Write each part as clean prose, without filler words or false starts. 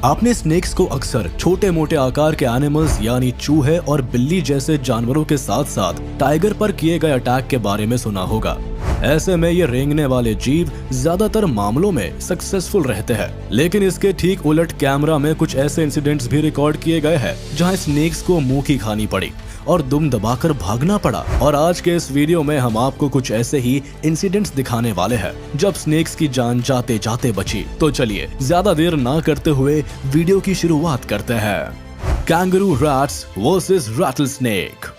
आपने स्नेक्स को अक्सर छोटे मोटे आकार के एनिमल्स यानी चूहे और बिल्ली जैसे जानवरों के साथ साथ टाइगर पर किए गए अटैक के बारे में सुना होगा। ऐसे में ये रेंगने वाले जीव ज्यादातर मामलों में सक्सेसफुल रहते हैं, लेकिन इसके ठीक उलट कैमरा में कुछ ऐसे इंसिडेंट्स भी रिकॉर्ड किए गए हैं जहां स्नेक्स को मुंह की खानी पड़ी और दुम दबाकर भागना पड़ा। और आज के इस वीडियो में हम आपको कुछ ऐसे ही इंसिडेंट्स दिखाने वाले हैं जब स्नेक्स की जान जाते जाते बची। तो चलिए ज्यादा देर ना करते हुए वीडियो की शुरुआत करते हैं। Kangaroo rats versus rattlesnake.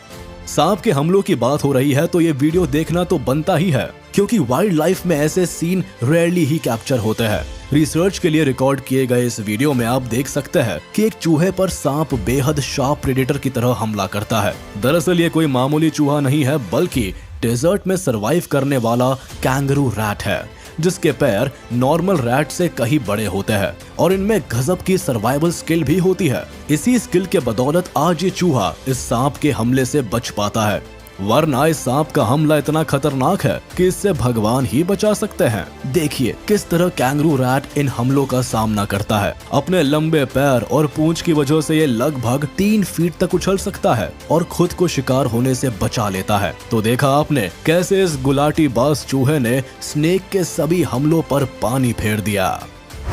सांप के हमलों की बात हो रही है तो ये वीडियो देखना तो बनता ही है, क्योंकि वाइल्ड लाइफ में ऐसे सीन रेयरली ही कैप्चर होते हैं। रिसर्च के लिए रिकॉर्ड किए गए इस वीडियो में आप देख सकते हैं कि एक चूहे पर सांप बेहद शार्प प्रेडेटर की तरह हमला करता है। दरअसल ये कोई मामूली चूहा नहीं है, बल्कि डेजर्ट में सरवाइव करने वाला कैंगरू रैट है, जिसके पैर नॉर्मल रैट से कहीं बड़े होते हैं और इनमें गजब की सर्वाइवल स्किल भी होती है। इसी स्किल के बदौलत आज ये चूहा इस सांप के हमले से बच पाता है, वरना इस सांप का हमला इतना खतरनाक है कि इससे भगवान ही बचा सकते हैं। देखिए किस तरह कैंगरू रैट इन हमलों का सामना करता है। अपने लंबे पैर और पूंछ की वजह से ये लगभग 3 फीट तक उछल सकता है और खुद को शिकार होने से बचा लेता है। तो देखा आपने कैसे इस गुलाटी बाज चूहे ने स्नेक के सभी हमलों पर पानी फेर दिया।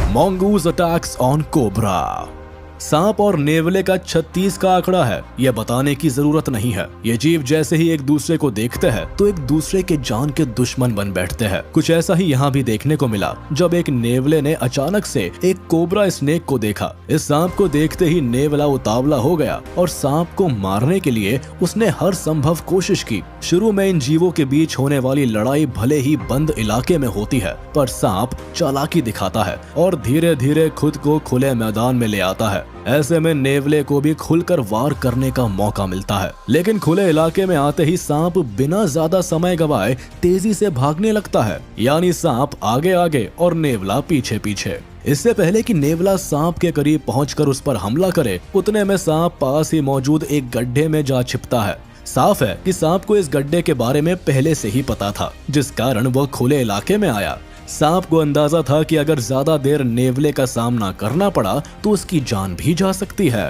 Mongoose attacks on cobra. सांप और नेवले का 36 का आंकड़ा है, यह बताने की जरूरत नहीं है। ये जीव जैसे ही एक दूसरे को देखते हैं तो एक दूसरे के जान के दुश्मन बन बैठते हैं। कुछ ऐसा ही यहाँ भी देखने को मिला जब एक नेवले ने अचानक से एक कोबरा स्नेक को देखा। इस सांप को देखते ही नेवला उतावला हो गया और सांप को मारने के लिए उसने हर संभव कोशिश की। शुरू में इन जीवों के बीच होने वाली लड़ाई भले ही बंद इलाके में होती है, पर सांप चालाकी दिखाता है और धीरे धीरे खुद को खुले मैदान में ले आता है। ऐसे में नेवले को भी खुलकर वार करने का मौका मिलता है, लेकिन खुले इलाके में आते ही सांप बिना ज्यादा समय गवाए तेजी से भागने लगता है। यानी सांप आगे आगे और नेवला पीछे पीछे। इससे पहले कि नेवला सांप के करीब पहुंचकर उस पर हमला करे, उतने में सांप पास ही मौजूद एक गड्ढे में जा छिपता है। साफ है कि सांप को इस गड्ढे के बारे में पहले से ही पता था, जिस कारण वह खुले इलाके में आया। सांप को अंदाजा था कि अगर ज्यादा देर नेवले का सामना करना पड़ा तो उसकी जान भी जा सकती है।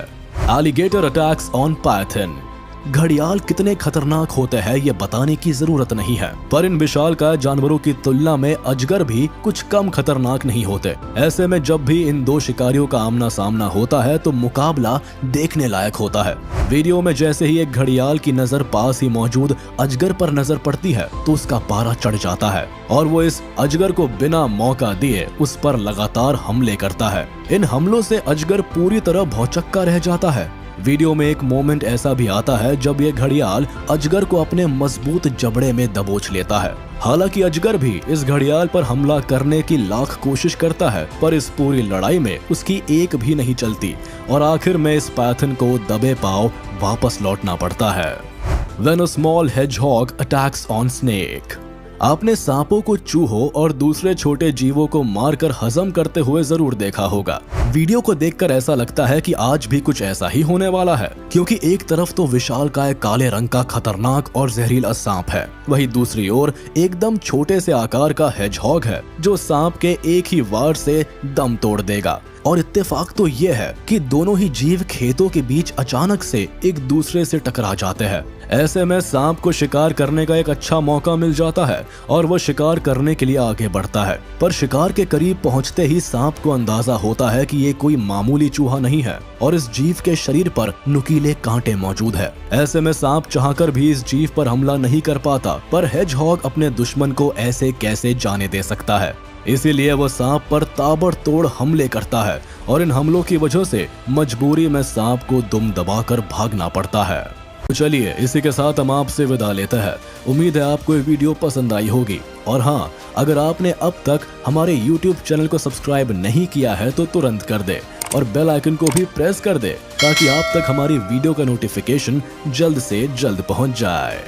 Alligator attacks on Python. घड़ियाल कितने खतरनाक होते हैं ये बताने की जरूरत नहीं है, पर इन विशालकाय जानवरों की तुलना में अजगर भी कुछ कम खतरनाक नहीं होते। ऐसे में जब भी इन दो शिकारियों का आमना सामना होता है तो मुकाबला देखने लायक होता है। वीडियो में जैसे ही एक घड़ियाल की नजर पास ही मौजूद अजगर पर नजर पड़ती है तो उसका पारा चढ़ जाता है और वो इस अजगर को बिना मौका दिए उस पर लगातार हमले करता है। इन हमलों से अजगर पूरी तरह भौचक्का रह जाता है। वीडियो में एक मोमेंट ऐसा भी आता है जब ये घड़ियाल अजगर को अपने मजबूत जबड़े में दबोच लेता है। हालांकि अजगर भी इस घड़ियाल पर हमला करने की लाख कोशिश करता है, पर इस पूरी लड़ाई में उसकी एक भी नहीं चलती और आखिर में इस पाइथन को दबे पांव वापस लौटना पड़ता है। When a small hedgehog attacks on snake। आपने सांपों को चूहों और दूसरे छोटे जीवों को मारकर हजम करते हुए जरूर देखा होगा। वीडियो को देखकर ऐसा लगता है कि आज भी कुछ ऐसा ही होने वाला है, क्योंकि एक तरफ तो विशालकाय काले रंग का खतरनाक और जहरीला सांप है, वहीं दूसरी ओर एकदम छोटे से आकार का हेजहॉग है जो सांप के एक ही वार से दम तोड़ देगा। और इत्तेफाक तो ये है कि दोनों ही जीव खेतों के बीच अचानक से एक दूसरे से टकरा जाते हैं। ऐसे में सांप को शिकार करने का एक अच्छा मौका मिल जाता है और वो शिकार करने के लिए आगे बढ़ता है, पर शिकार के करीब पहुंचते ही सांप को अंदाजा होता है कि ये कोई मामूली चूहा नहीं है और इस जीव के शरीर पर नुकीले कांटे मौजूद है। ऐसे में सांप चाहकर भी इस जीव पर हमला नहीं कर पाता, पर हेजहॉग अपने दुश्मन को ऐसे कैसे जाने दे सकता है। इसीलिए वह सांप पर ताबड़तोड़ हमले करता है और इन हमलों की वजह से मजबूरी में सांप को दुम दबाकर भागना पड़ता है। तो चलिए इसी के साथ हम आपसे विदा लेते हैं। उम्मीद है आपको ये वीडियो पसंद आई होगी, और हाँ, अगर आपने अब तक हमारे YouTube चैनल को सब्सक्राइब नहीं किया है तो तुरंत कर दे और बेल आइकन को भी प्रेस कर दे ताकि आप तक हमारी वीडियो का नोटिफिकेशन जल्द से जल्द पहुंच जाए।